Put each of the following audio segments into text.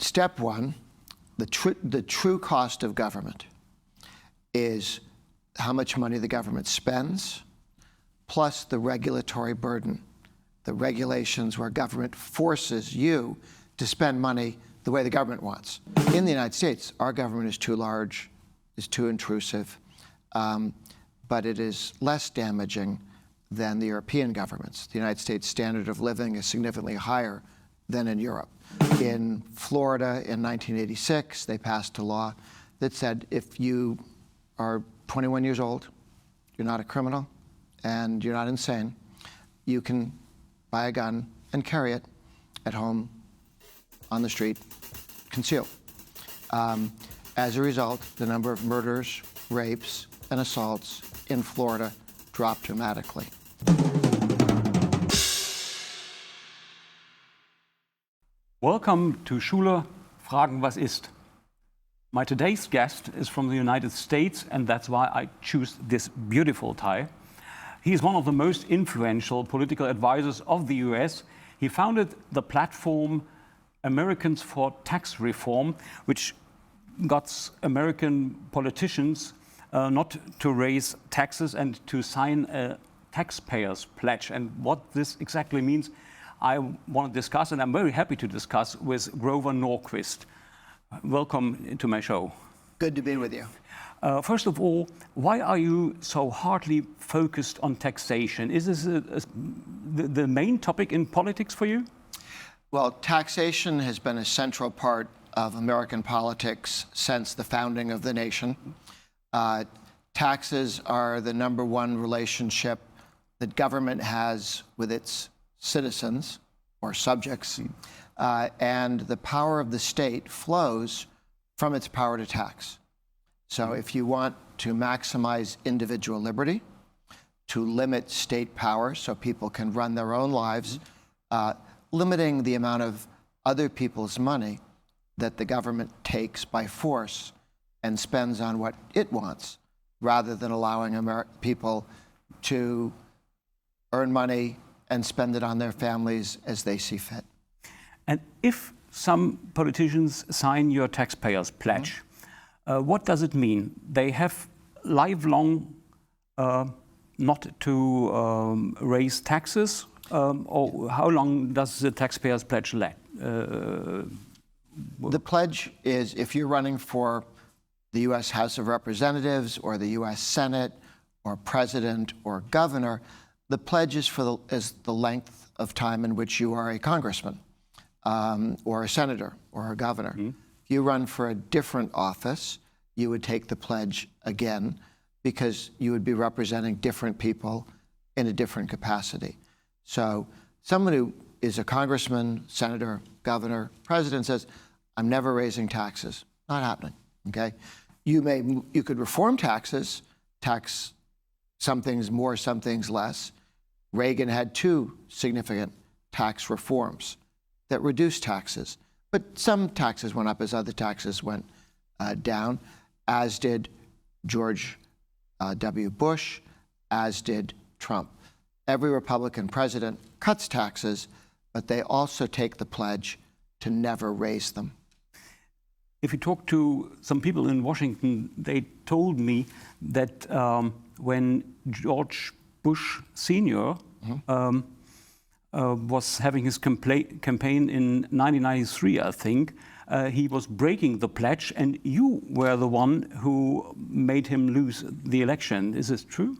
step one, the true cost of government is how much money the government spends, plus the regulatory burden, the regulations where government forces you to spend money the way the government wants. In the United States, our government is too large, is too intrusive, but it is less damaging than the European governments. The United States standard of living is significantly higher than in Europe. In Florida in 1986, they passed a law that said if you are 21 years old, you're not a criminal, and you're not insane, you can buy a gun and carry it at home, on the street, concealed. As a result, the number of murders, rapes, and assaults in Florida dropped dramatically. Welcome to Schule Fragen, was ist? My today's guest is from the United States, and that's why I choose this beautiful tie. He is one of the most influential political advisors of the US. He founded the platform Americans for Tax Reform, which got American politicians not to raise taxes and to sign a taxpayer's pledge. And what this exactly means, I want to discuss, and I'm very happy to discuss with Grover Norquist. Welcome to my show. Good to be with you. First of all, why are you so hardly focused on taxation? Is this the main topic in politics for you? Well, taxation has been a central part of American politics since the founding of the nation. Taxes are the number one relationship that government has with its citizens or subjects, and the power of the state flows from its power to tax. So if you want to maximize individual liberty, to limit state power so people can run their own lives, limiting the amount of other people's money that the government takes by force and spends on what it wants, rather than allowing people to earn money and spend it on their families as they see fit. And if some politicians sign your taxpayer's pledge, what does it mean? They have lifelong not to raise taxes, or how long does the taxpayer's pledge last? The pledge is if you're running for the U.S. House of Representatives or the U.S. Senate or president or governor, the pledge is the length of time in which you are a congressman or a senator or a governor. If you run for a different office, you would take the pledge again because you would be representing different people in a different capacity. So someone who is a congressman, senator, governor, president says, I'm never raising taxes. Not happening, okay? You could reform taxes, tax some things more, some things less. Reagan had two significant tax reforms that reduced taxes, but some taxes went up as other taxes went down, as did George W. Bush, as did Trump. Every Republican president cuts taxes, but they also take the pledge to never raise them. If you talk to some people in Washington, they told me that when George Bush Sr. Was having his campaign in 1993, I think, he was breaking the pledge, and you were the one who made him lose the election. Is this true?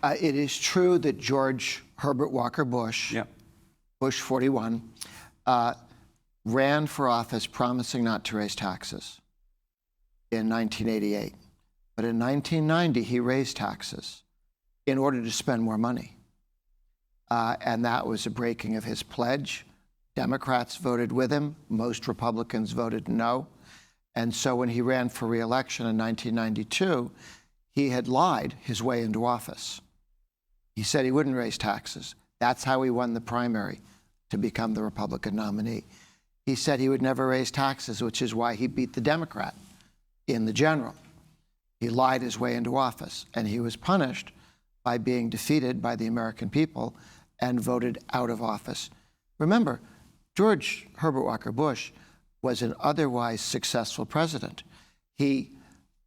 It is true that George Herbert Walker Bush, Bush 41, ran for office promising not to raise taxes in 1988. But in 1990, he raised taxes in order to spend more money. And that was a breaking of his pledge. Democrats voted with him. Most Republicans voted no. And so when he ran for re-election in 1992, he had lied his way into office. He said he wouldn't raise taxes. That's how he won the primary to become the Republican nominee. He said he would never raise taxes, which is why he beat the Democrat in the general. He lied his way into office, and he was punished by being defeated by the American people and voted out of office. Remember, George Herbert Walker Bush was an otherwise successful president.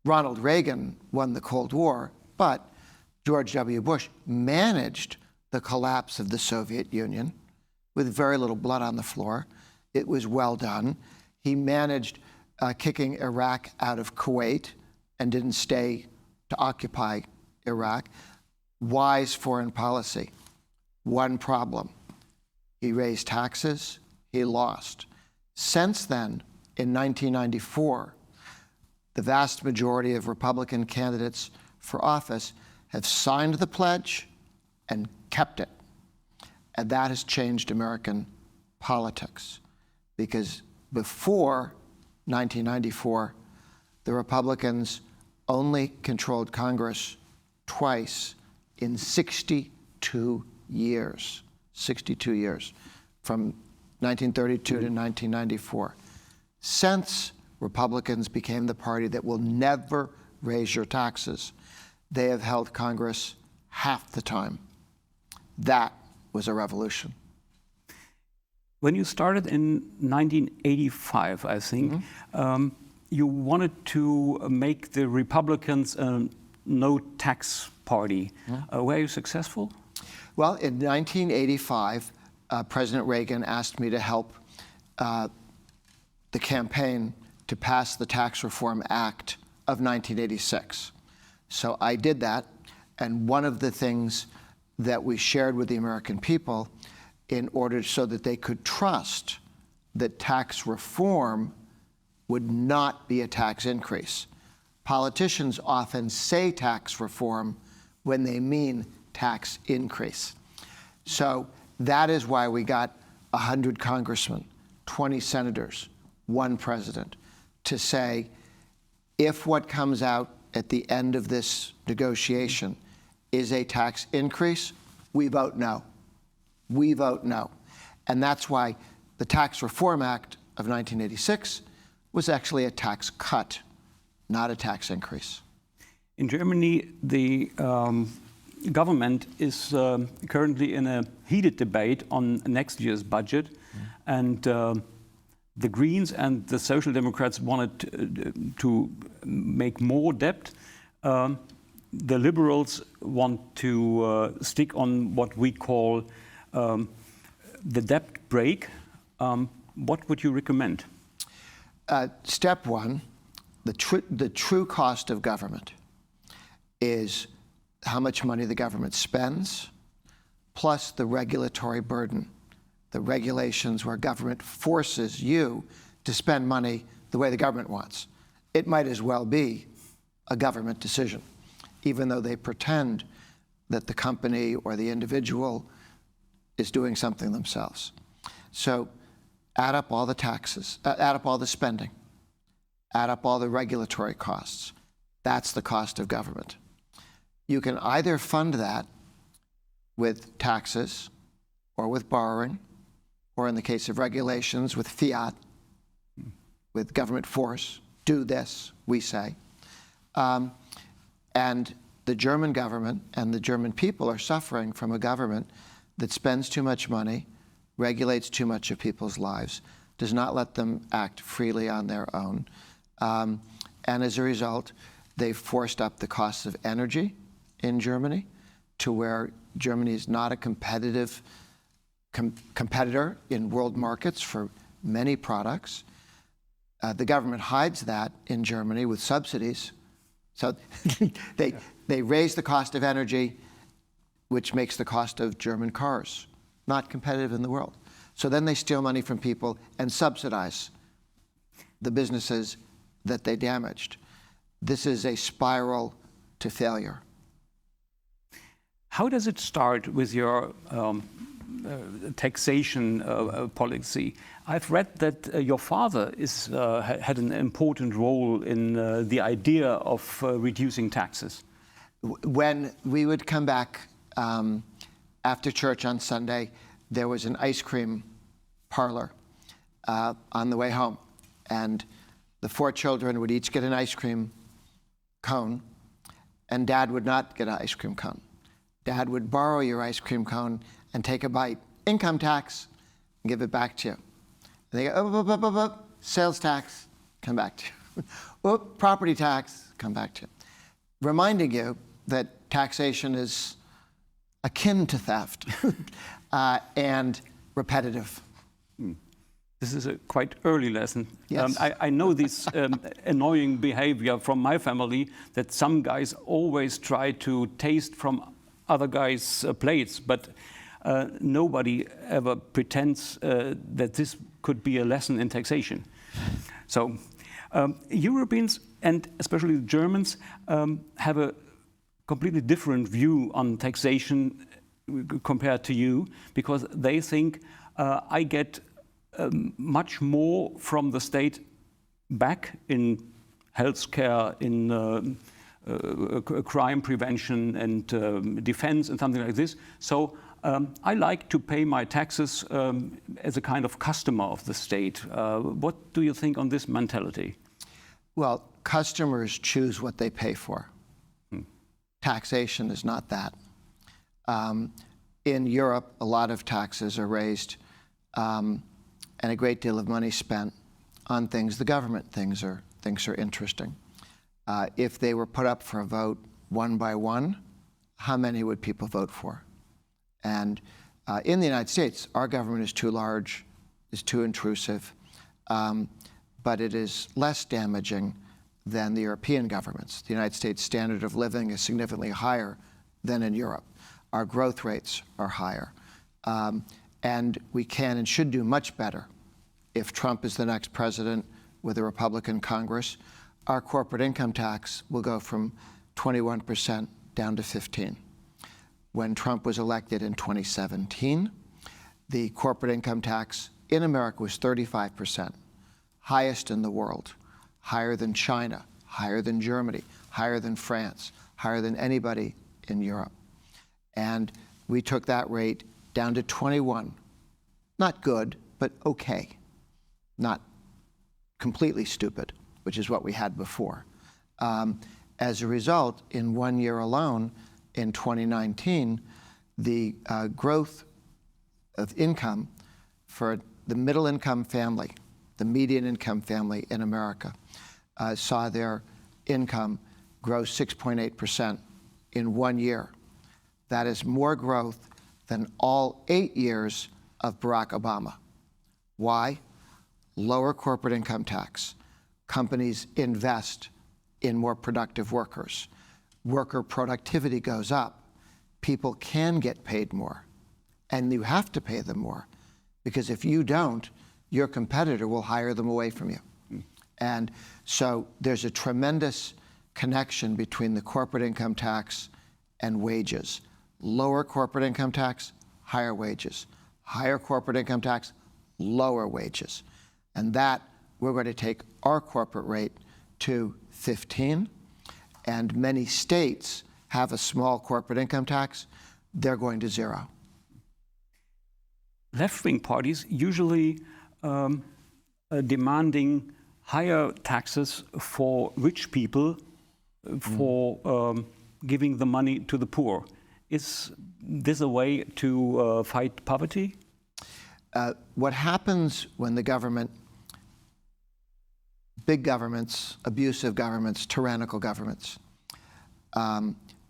Ronald Reagan won the Cold War, but George W. Bush managed the collapse of the Soviet Union with very little blood on the floor. It was well done. He managed kicking Iraq out of Kuwait and didn't stay to occupy Iraq. Wise foreign policy. One problem. He raised taxes, he lost. Since then, in 1994, the vast majority of Republican candidates for office have signed the pledge and kept it. And that has changed American politics. Because before 1994, the Republicans only controlled Congress twice in 62 years. 62 years, from 1932 to 1994. Since Republicans became the party that will never raise your taxes, they have held Congress half the time. That was a revolution. When you started in 1985, I think, you wanted to make the Republicans a no-tax party. Were you successful? Well, in 1985, President Reagan asked me to help the campaign to pass the Tax Reform Act of 1986. So I did that, and one of the things that we shared with the American people in order so that they could trust that tax reform would not be a tax increase. Politicians often say tax reform when they mean tax increase. So that is why we got 100 congressmen, 20 senators, 1 president, to say, if what comes out at the end of this negotiation is a tax increase, we vote no. We vote no. And that's why the Tax Reform Act of 1986 was actually a tax cut, not a tax increase. In Germany, the government is currently in a heated debate on next year's budget, and the Greens and the Social Democrats wanted to make more debt. The Liberals want to stick on what we call the debt brake. What would you recommend? Step one, the true cost of government is how much money the government spends, plus the regulatory burden, the regulations where government forces you to spend money the way the government wants. It might as well be a government decision, even though they pretend that the company or the individual is doing something themselves. So add up all the taxes, add up all the spending, add up all the regulatory costs. That's the cost of government. You can either fund that with taxes or with borrowing, or in the case of regulations, with fiat, with government force. Do this, we say. And the German government and the German people are suffering from a government that spends too much money, regulates too much of people's lives, does not let them act freely on their own. And as a result, they've forced up the cost of energy in Germany to where Germany is not a competitive competitor in world markets for many products. The government hides that in Germany with subsidies. So they raise the cost of energy, which makes the cost of German cars not competitive in the world. So then they steal money from people and subsidize the businesses that they damaged. This is a spiral to failure. How does it start with your taxation policy? I've read that your father had an important role in the idea of reducing taxes. When we would come back after church on Sunday, there was an ice cream parlor on the way home. And the 4 children would each get an ice cream cone, and Dad would not get an ice cream cone. Dad would borrow your ice cream cone and take a bite, income tax, and give it back to you. And they go, Sales tax, come back to you. Whoop, property tax, come back to you. Reminding you that taxation is akin to theft and repetitive. This is a quite early lesson. Yes. I know this annoying behavior from my family that some guys always try to taste from other guys' plates, but nobody ever pretends that this could be a lesson in taxation. So Europeans, and especially the Germans, have a completely different view on taxation compared to you, because they think I get much more from the state back in healthcare, in crime prevention and defense and something like this. So I like to pay my taxes as a kind of customer of the state. What do you think on this mentality? Well, customers choose what they pay for. Taxation is not that. In Europe, a lot of taxes are raised and a great deal of money spent on things the government thinks are interesting. If they were put up for a vote one by one, how many would people vote for? And in the United States, our government is too large, is too intrusive, but it is less damaging than the European governments. The United States standard of living is significantly higher than in Europe. Our growth rates are higher. And we can and should do much better if Trump is the next president with a Republican Congress. Our corporate income tax will go from 21% down to 15%. When Trump was elected in 2017, the corporate income tax in America was 35%, highest in the world, higher than China, higher than Germany, higher than France, higher than anybody in Europe. And we took that rate down to 21. Not good, but okay. Not completely stupid, which is what we had before. As a result, in 1 year alone, in 2019, the growth of income for the middle income family, the median income family in America, saw their income grow 6.8% in 1 year. That is more growth than all 8 years of Barack Obama. Why? Lower corporate income tax. Companies invest in more productive workers. Worker productivity goes up. People can get paid more. And you have to pay them more, because if you don't, your competitor will hire them away from you. And so there's a tremendous connection between the corporate income tax and wages. Lower corporate income tax, higher wages. Higher corporate income tax, lower wages. And that, we're going to take our corporate rate to 15, and many states have a small corporate income tax. They're going to 0. Left-wing parties usually demanding higher taxes for rich people for giving the money to the poor. Is this a way to fight poverty? What happens when the government, big governments, abusive governments, tyrannical governments,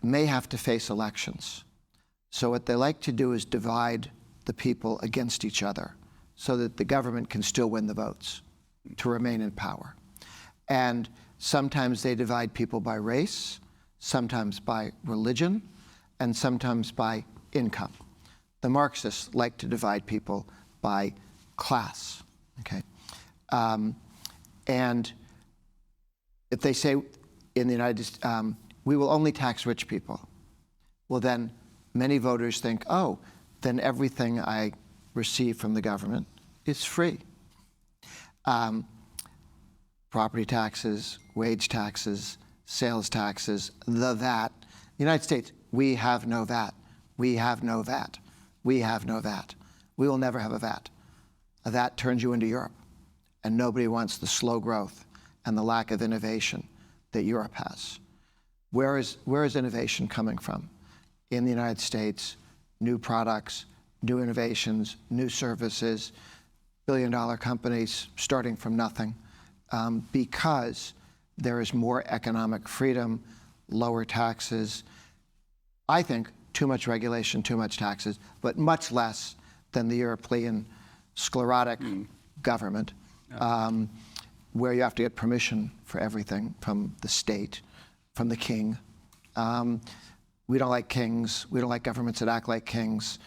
may have to face elections. So what they like to do is divide the people against each other so that the government can still win the votes to remain in power. And sometimes they divide people by race, sometimes by religion, and sometimes by income. The Marxists like to divide people by class, okay? And if they say in the United States, we will only tax rich people, well then many voters think, oh, then everything I receive from the government is free. Property taxes, wage taxes, sales taxes, the VAT. The United States, we have no VAT. We have no VAT. We have no VAT. We will never have a VAT. A VAT turns you into Europe, and nobody wants the slow growth and the lack of innovation that Europe has. Where is innovation coming from? In the United States, new products, new innovations, new services, billion-dollar companies starting from nothing because there is more economic freedom, lower taxes. I think too much regulation, too much taxes, but much less than the European sclerotic government, where you have to get permission for everything from the state, from the king. We don't like kings. We don't like governments that act like kings.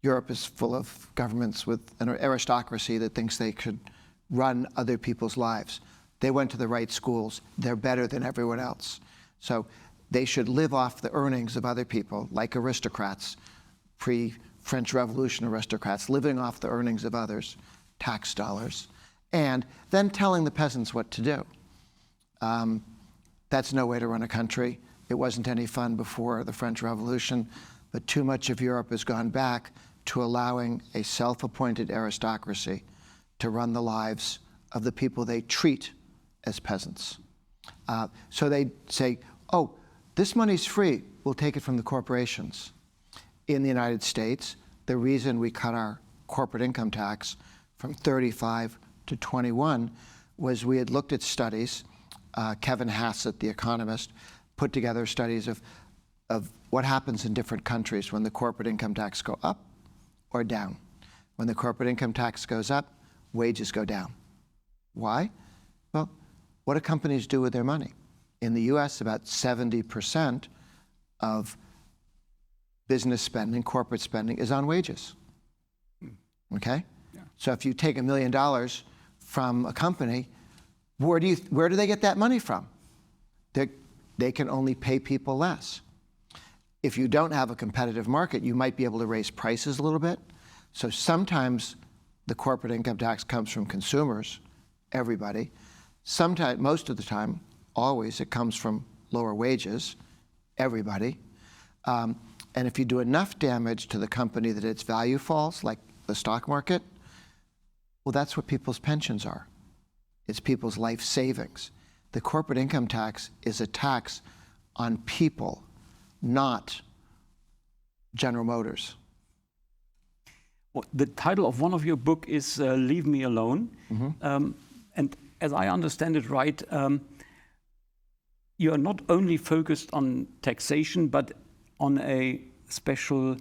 Europe is full of governments with an aristocracy that thinks they could run other people's lives. They went to the right schools. They're better than everyone else. So they should live off the earnings of other people, like aristocrats, pre-French Revolution aristocrats, living off the earnings of others, tax dollars, and then telling the peasants what to do. That's no way to run a country. It wasn't any fun before the French Revolution, but too much of Europe has gone back to allowing a self-appointed aristocracy to run the lives of the people they treat as peasants. So they say, oh, this money's free, we'll take it from the corporations. In the United States, the reason we cut our corporate income tax from 35 to 21 was we had looked at studies. Kevin Hassett, the economist, put together studies of what happens in different countries when the corporate income tax go up or down. When the corporate income tax goes up, wages go down. Why? Well, what do companies do with their money? In the US, about 70% of business spending, corporate spending, is on wages. Okay? Yeah. So if you take $1 million from a company, where do they get that money from? They can only pay people less. If you don't have a competitive market, you might be able to raise prices a little bit. So sometimes the corporate income tax comes from consumers, everybody. Sometimes, most of the time, always, it comes from lower wages, everybody. And if you do enough damage to the company that its value falls, like the stock market, well, that's what people's pensions are. It's people's life savings. The corporate income tax is a tax on people, not General Motors. Well, the title of one of your book is Leave Me Alone. Mm-hmm. And as I understand it right, you are not only focused on taxation, but on a special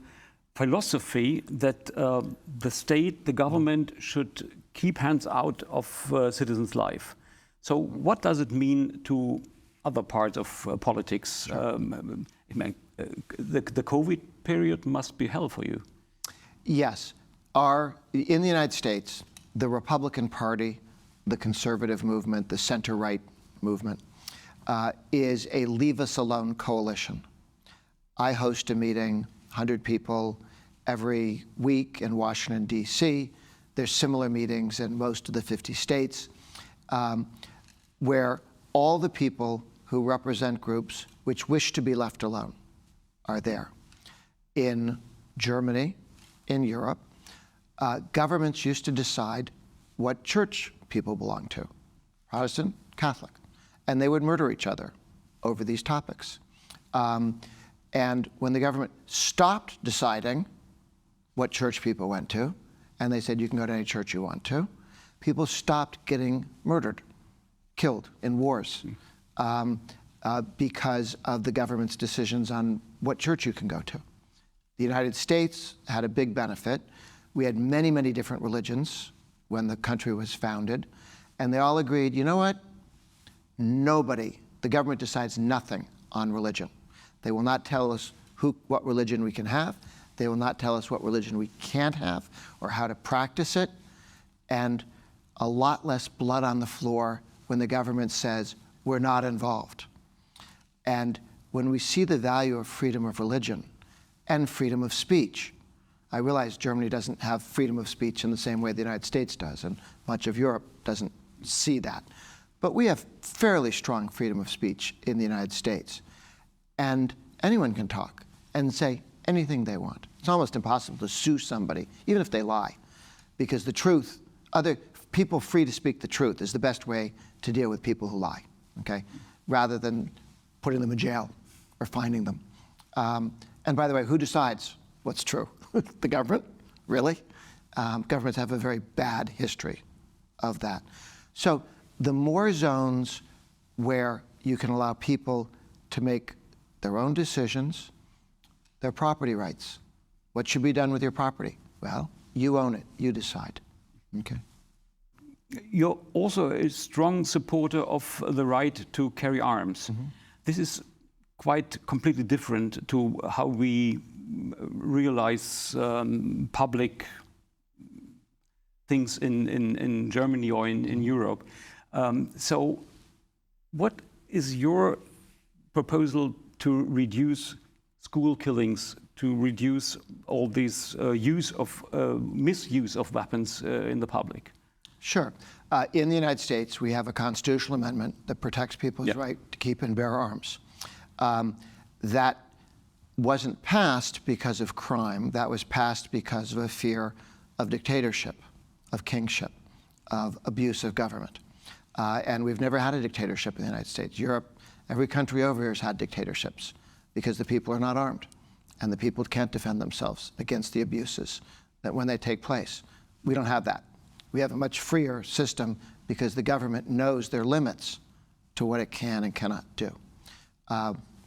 philosophy that the state, the government, should keep hands out of citizens' life. So what does it mean to other parts of politics? Sure. The COVID period must be hell for you. Yes. In the United States, the Republican Party, the conservative movement, the center-right movement, is a leave us alone coalition. I host a meeting, 100 people every week in Washington, D.C. There's similar meetings in most of the 50 states where all the people who represent groups which wish to be left alone are there. In Germany, in Europe, governments used to decide what church people belong to, Protestant, Catholic, and they would murder each other over these topics. And when the government stopped deciding what church people went to, and they said you can go to any church you want to, people stopped getting murdered, killed in wars because of the government's decisions on what church you can go to. The United States had a big benefit. We had many, many different religions when the country was founded, and they all agreed, you know what? The government decides nothing on religion. They will not tell us what religion we can have. They will not tell us what religion we can't have or how to practice it, and a lot less blood on the floor when the government says we're not involved. And when we see the value of freedom of religion and freedom of speech, I realize Germany doesn't have freedom of speech in the same way the United States does, and much of Europe doesn't see that. But we have fairly strong freedom of speech in the United States. And anyone can talk and say anything they want. It's almost impossible to sue somebody, even if they lie, because the truth, other people free to speak the truth is the best way to deal with people who lie, okay? Rather than putting them in jail or fining them. And by the way, who decides what's true? The government? Really? Governments have a very bad history of that. So the more zones where you can allow people to make their own decisions, their property rights. What should be done with your property? Well, you own it, you decide. Okay. You're also a strong supporter of the right to carry arms. This is quite completely different to how we realize public things in Germany or in Europe. So what is your proposal to reduce school killings, to reduce all this misuse of weapons in the public? Sure. In the United States, we have a constitutional amendment that protects people's right to keep and bear arms. That wasn't passed because of crime. That was passed because of a fear of dictatorship, of kingship, of abuse of government. And we've never had a dictatorship in the United States. Europe, every country over here has had dictatorships because the people are not armed and the people can't defend themselves against the abuses that when they take place. We don't have that. We have a much freer system because the government knows their limits to what it can and cannot do.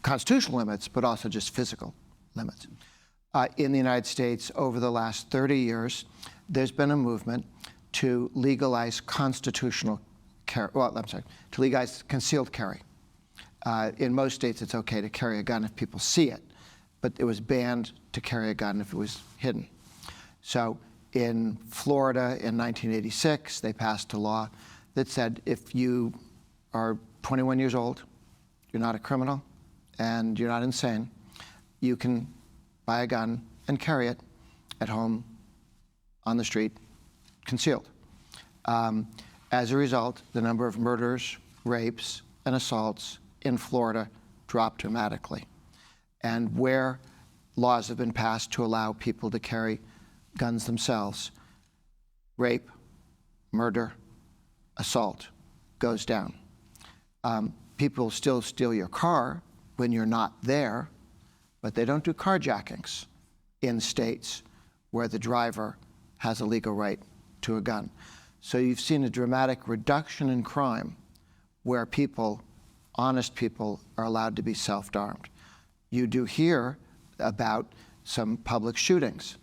Constitutional limits, but also just physical limits. In the United States, over the last 30 years, there's been a movement to legalize constitutional carry, to legalize concealed carry. In most states, it's okay to carry a gun if people see it, but it was banned to carry a gun if it was hidden. So in Florida in 1986, they passed a law that said if you are 21 years old, you're not a criminal, and you're not insane, you can buy a gun and carry it at home, on the street, concealed. As a result, the number of murders, rapes, and assaults in Florida dropped dramatically. And where laws have been passed to allow people to carry guns themselves, rape, murder, assault goes down. People still steal your car when you're not there, but they don't do carjackings in states where the driver has a legal right to a gun. So you've seen a dramatic reduction in crime where people, honest people, are allowed to be self-armed. You do hear about some public shootings.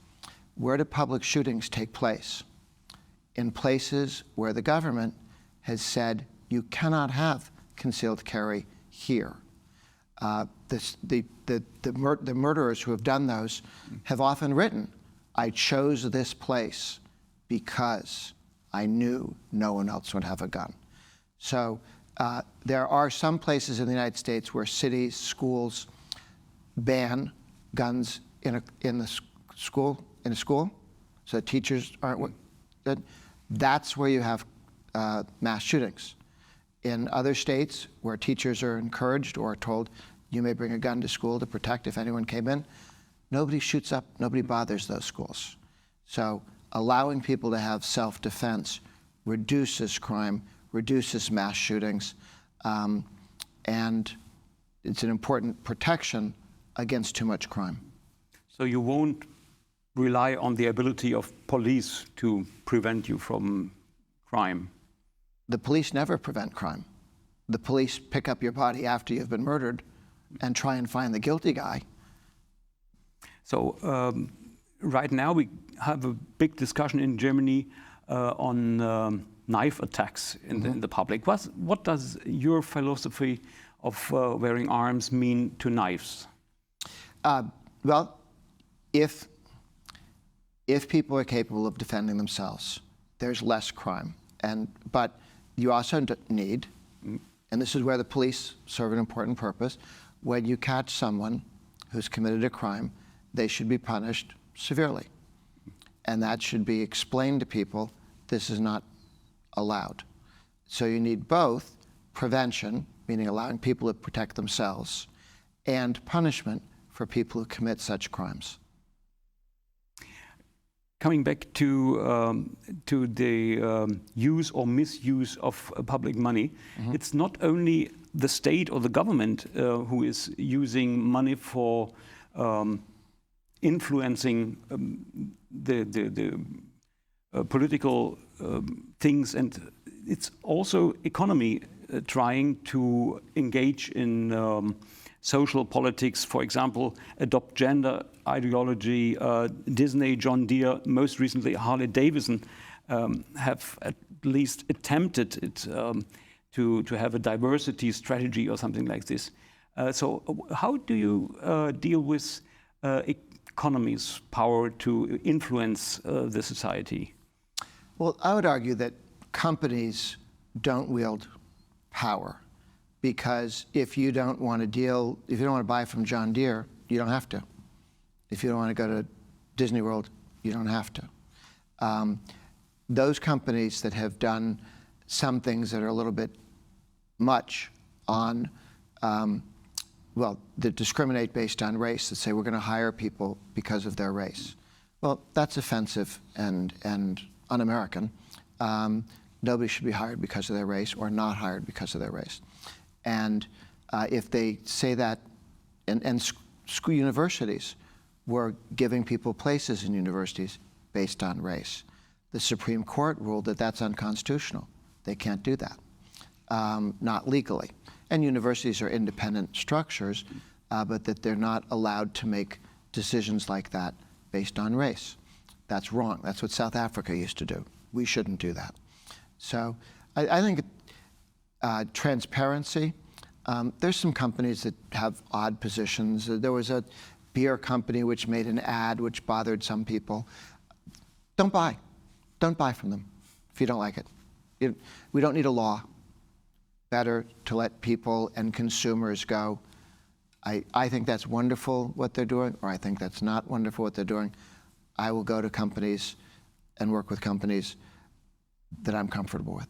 Where do public shootings take place? In places where the government has said you cannot have concealed carry here. The murderers who have done those have often written, I chose this place because I knew no one else would have a gun. So there are some places in the United States where cities, schools ban guns in a school, so that teachers aren't. That's where you have mass shootings. In other states where teachers are encouraged or told you may bring a gun to school to protect if anyone came in, nobody shoots up, nobody bothers those schools. So allowing people to have self-defense reduces crime, reduces mass shootings, and it's an important protection against too much crime. So you won't rely on the ability of police to prevent you from crime? The police never prevent crime. The police pick up your body after you've been murdered and try and find the guilty guy. So right now we have a big discussion in Germany on knife attacks in the public. What does your philosophy of wearing arms mean to knives? Well, if people are capable of defending themselves, there's less crime. But you also need, and this is where the police serve an important purpose, when you catch someone who's committed a crime, they should be punished severely. And that should be explained to people, this is not allowed. So you need both prevention, meaning allowing people to protect themselves, and punishment for people who commit such crimes. Coming back to the use or misuse of public money, it's not only the state or the government who is using money for influencing the political things, and it's also economy trying to engage in social politics, for example, adopt gender ideology. Disney, John Deere, most recently Harley Davidson have at least attempted it, to have a diversity strategy or something like this. So how do you deal with economy's power to influence the society? Well, I would argue that companies don't wield power, because if you don't want to buy from John Deere, you don't have to. If you don't want to go to Disney World, you don't have to. Those companies that have done some things that are a little bit much on, that discriminate based on race, that say we're going to hire people because of their race. Well, that's offensive and un-American. Nobody should be hired because of their race or not hired because of their race. And if they say that, and school universities were giving people places in universities based on race. The Supreme Court ruled that that's unconstitutional. They can't do that, not legally. And universities are independent structures, but that they're not allowed to make decisions like that based on race. That's wrong. That's what South Africa used to do. We shouldn't do that. So I think transparency, there's some companies that have odd positions. There was a beer company which made an ad which bothered some people. Don't buy. Don't buy from them if you don't like it. We don't need a law. Better to let people and consumers go. I think that's wonderful what they're doing, or I think that's not wonderful what they're doing. I will go to companies and work with companies that I'm comfortable with.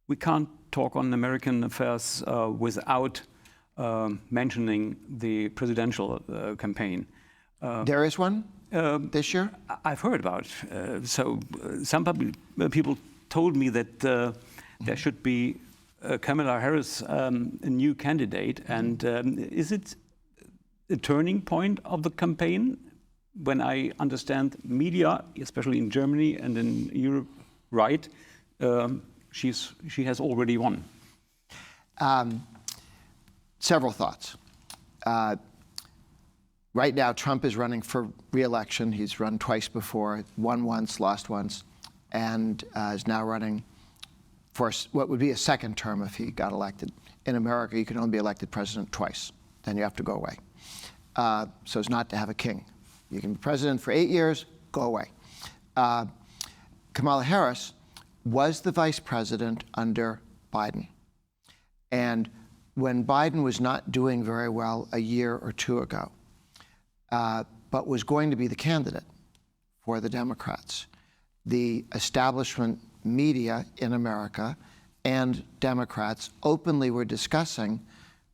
We can't talk on American affairs without mentioning the presidential campaign. There is one this year? I've heard about it. So some people told me that there should be Kamala Harris, a new candidate. And is it a turning point of the campaign? When I understand media, especially in Germany and in Europe, right, she has already won. Several thoughts. Right now, Trump is running for re-election. He's run twice before, won once, lost once, and is now running for what would be a second term if he got elected. In America, you can only be elected president twice. Then you have to go away. So as not to have a king. You can be president for 8 years, go away. Kamala Harris was the vice president under Biden. And when Biden was not doing very well a year or two ago, but was going to be the candidate for the Democrats, the establishment media in America and Democrats openly were discussing,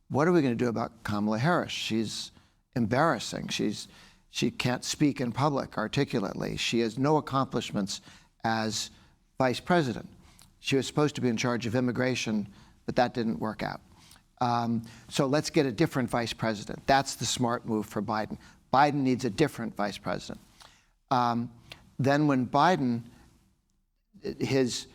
what are we going to do about Kamala Harris? She's embarrassing. She can't speak in public articulately. She has no accomplishments as vice president. She was supposed to be in charge of immigration, but that didn't work out. So let's get a different vice president. That's the smart move for Biden. Biden needs a different vice president. Then when Biden, his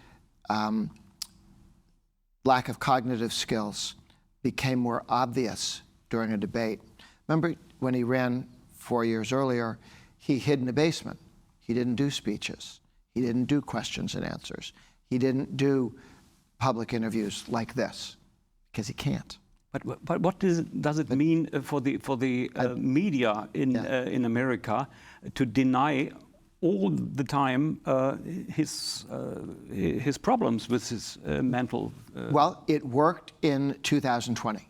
lack of cognitive skills became more obvious during a debate. Remember when he ran 4 years earlier, he hid in the basement. He didn't do speeches. He didn't do questions and answers. He didn't do public interviews like this, because he can't. But what does it mean for the media in America to deny all the time his problems with his mental? Well, it worked in 2020.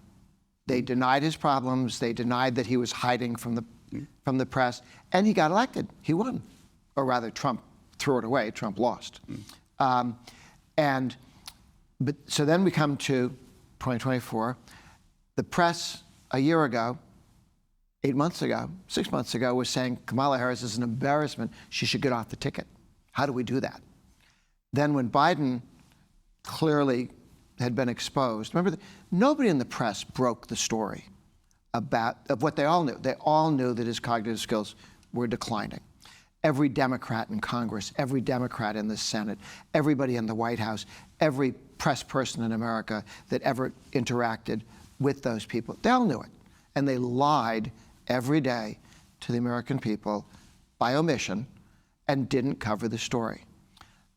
They denied his problems. They denied that he was hiding from the press, and he got elected. He won, or rather, Trump threw it away. Trump lost. So then we come to 2024. The press a year ago, 8 months ago, 6 months ago, was saying Kamala Harris is an embarrassment. She should get off the ticket. How do we do that? Then when Biden clearly had been exposed, remember, nobody in the press broke the story of what they all knew. They all knew that his cognitive skills were declining. every Democrat in Congress, every Democrat in the Senate, everybody in the White House, every press person in America that ever interacted with those people, they all knew it. And they lied every day to the American people by omission and didn't cover the story.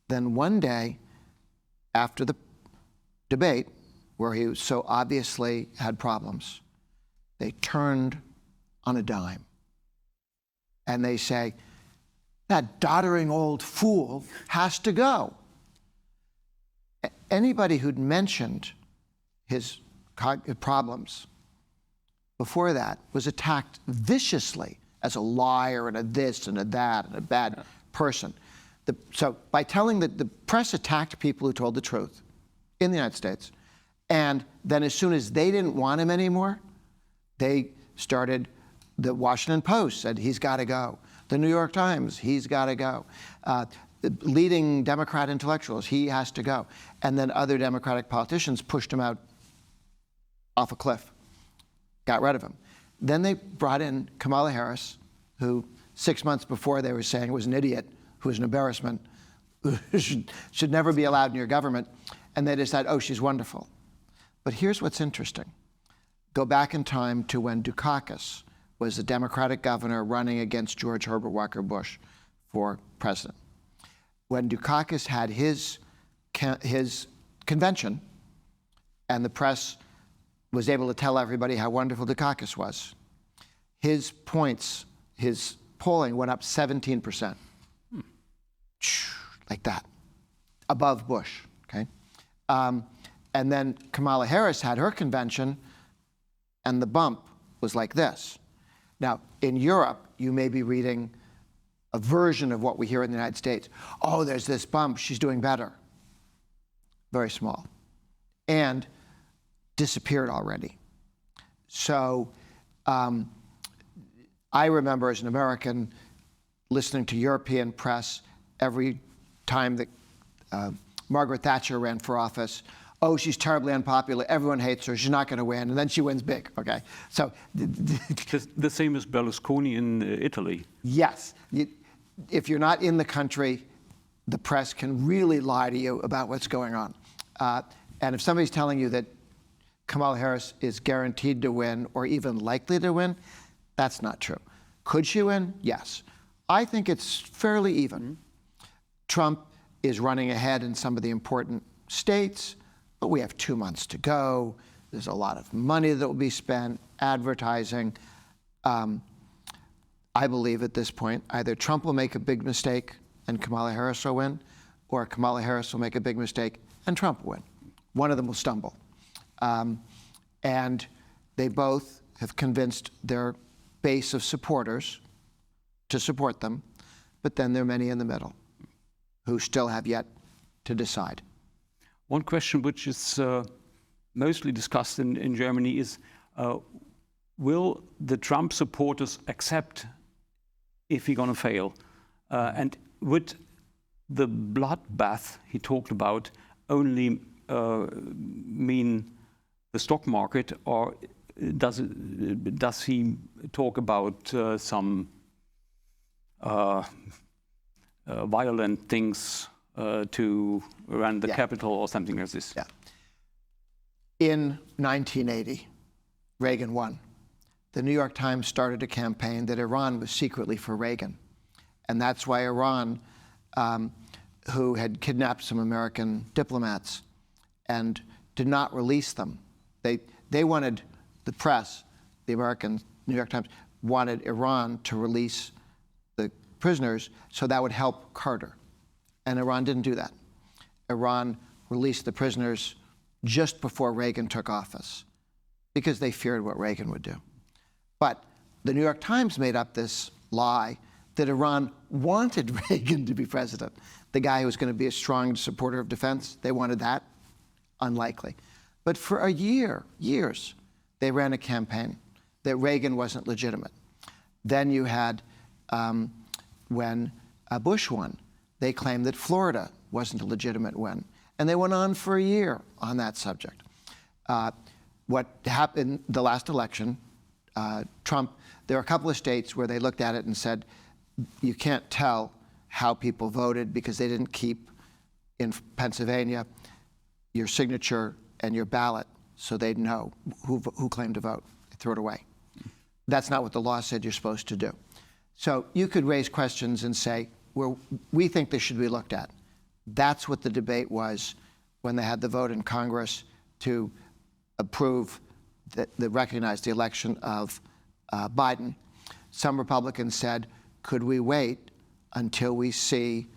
Then one day, after the debate, where he so obviously had problems, they turned on a dime. And they say, that doddering old fool has to go. Anybody who'd mentioned his problems before that was attacked viciously as a liar and a this and a that and a bad person. So by telling that the press attacked people who told the truth in the United States, and then as soon as they didn't want him anymore, they started, the Washington Post said, he's got to go. The New York Times, he's got to go. The leading Democrat intellectuals, he has to go. And then other Democratic politicians pushed him out off a cliff, got rid of him. Then they brought in Kamala Harris, who 6 months before they were saying was an idiot, who was an embarrassment, who should never be allowed in your government. And they decided, oh, she's wonderful. But here's what's interesting. Go back in time to when Dukakis was the Democratic governor running against George Herbert Walker Bush for president. When Dukakis had his convention, and the press was able to tell everybody how wonderful Dukakis was, his points, his polling went up 17%. Like that, above Bush, okay? And then Kamala Harris had her convention, and the bump was like this. Now, in Europe, you may be reading a version of what we hear in the United States. Oh, there's this bump, she's doing better. Very small. And disappeared already. So I remember as an American listening to European press every time that Margaret Thatcher ran for office. Oh, she's terribly unpopular. Everyone hates her. She's not going to win. And then she wins big, okay? So the same as Berlusconi in Italy. Yes. If you're not in the country, the press can really lie to you about what's going on. And if somebody's telling you that Kamala Harris is guaranteed to win or even likely to win, that's not true. Could she win? Yes. I think it's fairly even. Trump is running ahead in some of the important states, but we have 2 months to go. There's a lot of money that will be spent, advertising. I believe at this point, either Trump will make a big mistake and Kamala Harris will win, or Kamala Harris will make a big mistake and Trump will win. One of them will stumble. And they both have convinced their base of supporters to support them, but then there are many in the middle who still have yet to decide. One question which is mostly discussed in Germany is, will the Trump supporters accept if he's going to fail? And would the bloodbath he talked about only mean the stock market, or does he talk about some violent things to run the capital or something like this? Yeah. In 1980, Reagan won. The New York Times started a campaign that Iran was secretly for Reagan. And that's why Iran, who had kidnapped some American diplomats and did not release them, they wanted, the press, the American New York Times, wanted Iran to release the prisoners so that would help Carter. And Iran didn't do that. Iran released the prisoners just before Reagan took office because they feared what Reagan would do. But the New York Times made up this lie that Iran wanted Reagan to be president. The guy who was going to be a strong supporter of defense, they wanted that. Unlikely. But for a years, they ran a campaign that Reagan wasn't legitimate. Then you had, when Bush won, they claimed that Florida wasn't a legitimate win. And they went on for a year on that subject. What happened the last election, Trump, there were a couple of states where they looked at it and said, you can't tell how people voted because they didn't keep, in Pennsylvania, your signature and your ballot so they'd know who claimed to vote. They threw it away. That's not what the law said you're supposed to do. So you could raise questions and say, well, we think this should be looked at. That's what the debate was when they had the vote in Congress to approve, that recognize the election of Biden. Some Republicans said, could we wait until we see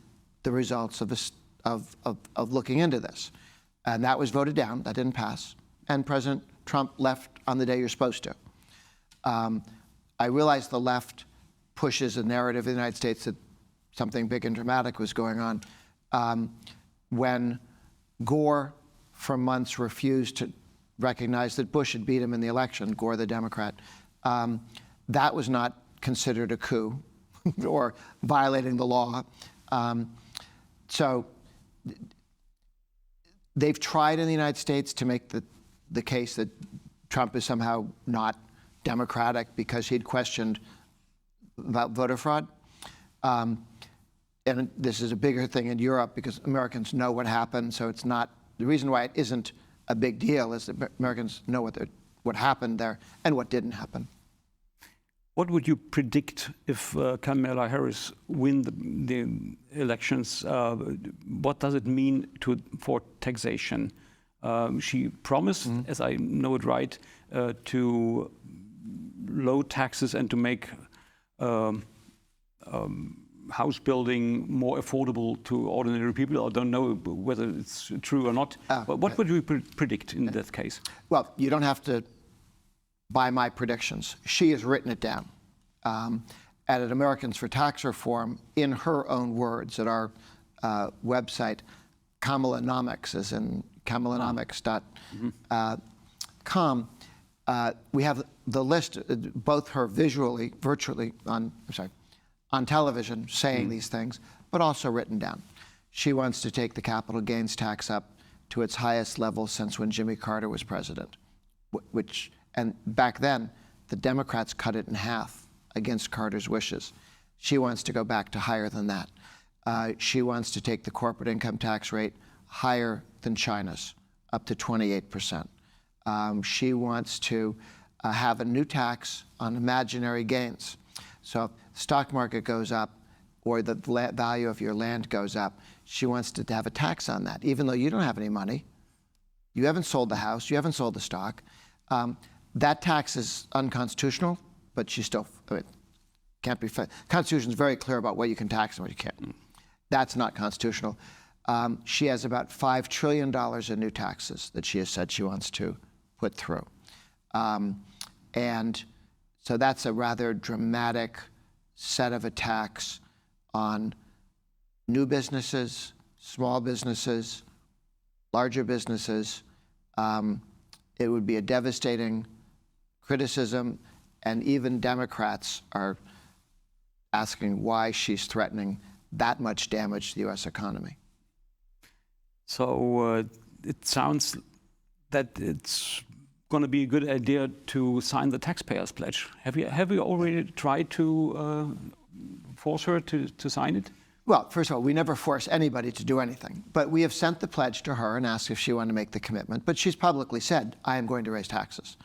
the results of looking into this? And that was voted down. That didn't pass. And President Trump left on the day you're supposed to. I realize the left pushes a narrative in the United States that something big and dramatic was going on. When Gore, for months, refused to recognize that Bush had beat him in the election, Gore the Democrat, that was not considered a coup or violating the law. So they've tried in the United States to make the case that Trump is somehow not democratic because he'd questioned about voter fraud. And this is a bigger thing in Europe because Americans know what happened, so it's not, the reason why it isn't a big deal is that Americans know what happened there and what didn't happen. What would you predict if Kamala Harris win the elections? What does it mean for taxation? She promised, as I know it right, to low taxes and to make house building more affordable to ordinary people. I don't know whether it's true or not. But what would you predict in that case? Well, you don't have to buy my predictions. She has written it down. At Americans for Tax Reform, in her own words, at our website, Kamalanomics, as in kamalanomics.com, we have the list, both her virtually on television saying these things, but also written down. She wants to take the capital gains tax up to its highest level since when Jimmy Carter was president, and back then, the Democrats cut it in half against Carter's wishes. She wants to go back to higher than that. She wants to take the corporate income tax rate higher than China's, up to 28%. She wants to have a new tax on imaginary gains. So if the stock market goes up or the value of your land goes up, she wants to have a tax on that, even though you don't have any money. You haven't sold the house, you haven't sold the stock. That tax is unconstitutional, but she still can't be. Constitution is very clear about what you can tax and what you can't. That's not constitutional. She has about $5 trillion in new taxes that she has said she wants to put through. And so that's a rather dramatic set of attacks on new businesses, small businesses, larger businesses. It would be a devastating criticism, and even Democrats are asking why she's threatening that much damage to the U.S. economy. So it sounds that it's going to be a good idea to sign the taxpayers' pledge. Have you already tried to force her to sign it? Well, first of all, we never force anybody to do anything, but we have sent the pledge to her and asked if she wanted to make the commitment. But she's publicly said, I am going to raise taxes.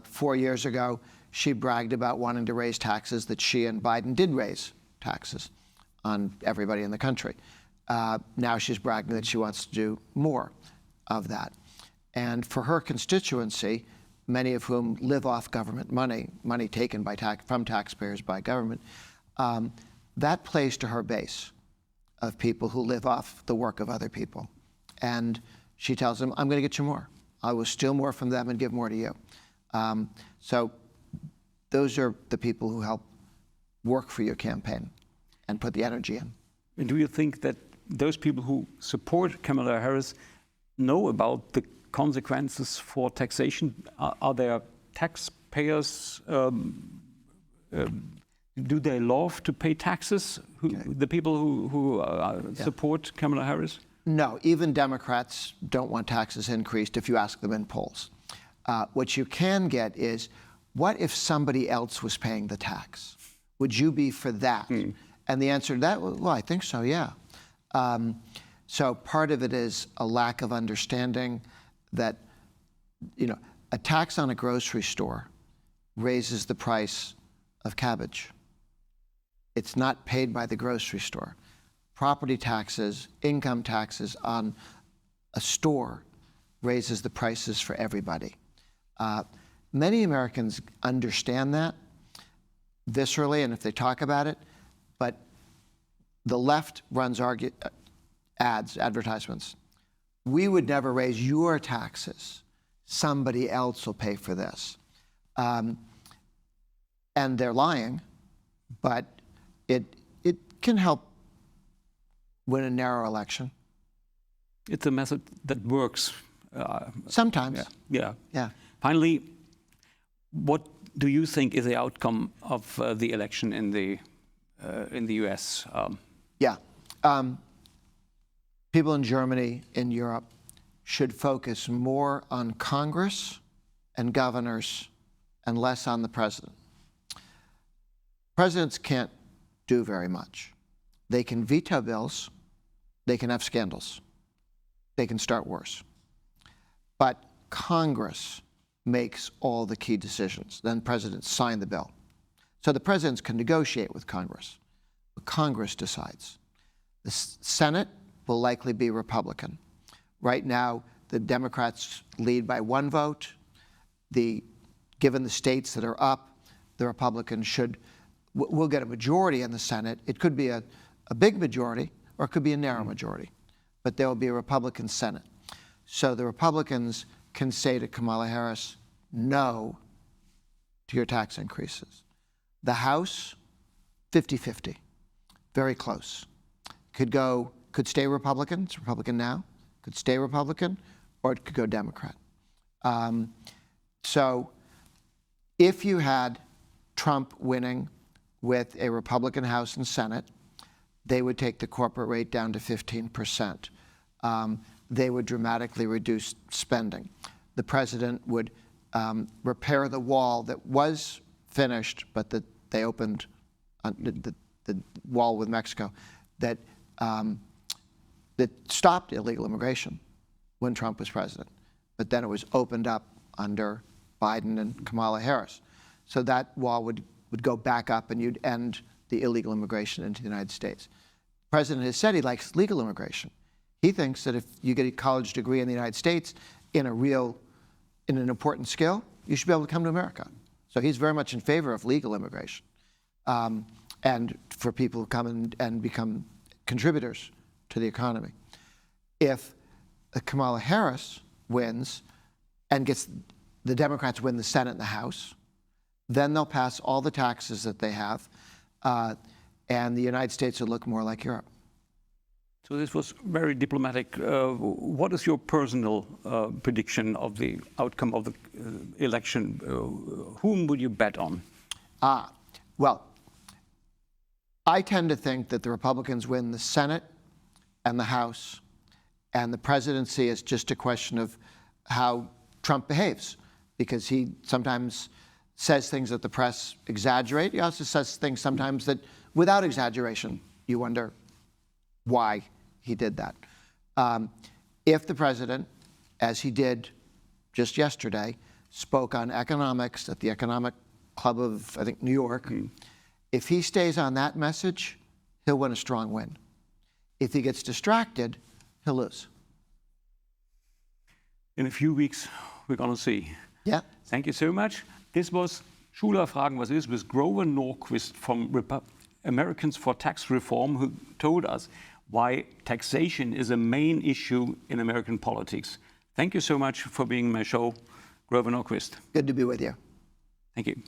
4 years ago, she bragged about wanting to raise taxes, that she and Biden did raise taxes on everybody in the country. Now she's bragging that she wants to do more of that. And for her constituency, many of whom live off government money taken from taxpayers by government, that plays to her base of people who live off the work of other people. And she tells them, I'm going to get you more. I will steal more from them and give more to you. So those are the people who help work for your campaign and put the energy in. And do you think that those people who support Kamala Harris know about the consequences for taxation? Are there taxpayers? Do they love to pay taxes? The people who support Kamala Harris? No, even Democrats don't want taxes increased if you ask them in polls. What you can get is, what if somebody else was paying the tax? Would you be for that? And the answer to that was, well, I think so, yeah. So part of it is a lack of understanding that, a tax on a grocery store raises the price of cabbage. It's not paid by the grocery store. Property taxes, income taxes on a store raises the prices for everybody. Many Americans understand that viscerally, and if they talk about it, but the left runs advertisements. We would never raise your taxes. Somebody else will pay for this. And they're lying, but it can help win a narrow election. It's a method that works. Sometimes. Yeah. Finally, what do you think is the outcome of the election in the US? People in Germany, in Europe, should focus more on Congress and governors and less on the president. Presidents can't do very much. They can veto bills, they can have scandals, they can start wars. But Congress makes all the key decisions. Then presidents sign the bill. So the presidents can negotiate with Congress, but Congress decides. The Senate will likely be Republican. Right now, the Democrats lead by 1 vote. Given the states that are up, the Republicans will get a majority in the Senate. It could be a big majority, or it could be a narrow majority, but there will be a Republican Senate. So the Republicans can say to Kamala Harris, no to your tax increases. The House, 50-50, very close. Could stay Republican, it's Republican now, could stay Republican, or it could go Democrat. So if you had Trump winning with a Republican House and Senate, they would take the corporate rate down to 15%. They would dramatically reduce spending. The president would repair the wall that was finished, but that they opened, the wall with Mexico, that stopped illegal immigration when Trump was president. But then it was opened up under Biden and Kamala Harris. So that wall would go back up, and you'd end the illegal immigration into the United States. The president has said he likes legal immigration. He thinks that if you get a college degree in the United States in an important skill, you should be able to come to America. So he's very much in favor of legal immigration, and for people to come and become contributors to the economy. If Kamala Harris wins and the Democrats win the Senate and the House, then they'll pass all the taxes that they have, and the United States will look more like Europe. So this was very diplomatic. What is your personal prediction of the outcome of the election? Whom would you bet on? Well, I tend to think that the Republicans win the Senate and the House, and the presidency is just a question of how Trump behaves, because he sometimes says things that the press exaggerate. He also says things sometimes that, without exaggeration, you wonder why he did that. If the president, as he did just yesterday, spoke on economics at the Economic Club of, I think, New York, if he stays on that message, he'll win a strong win. If he gets distracted, he'll lose. In a few weeks, we're going to see. Yeah. Thank you so much. This was Schuler Fragen was ist with Grover Norquist from Americans for Tax Reform, who told us why taxation is a main issue in American politics. Thank you so much for being on my show, Grover Norquist. Good to be with you. Thank you.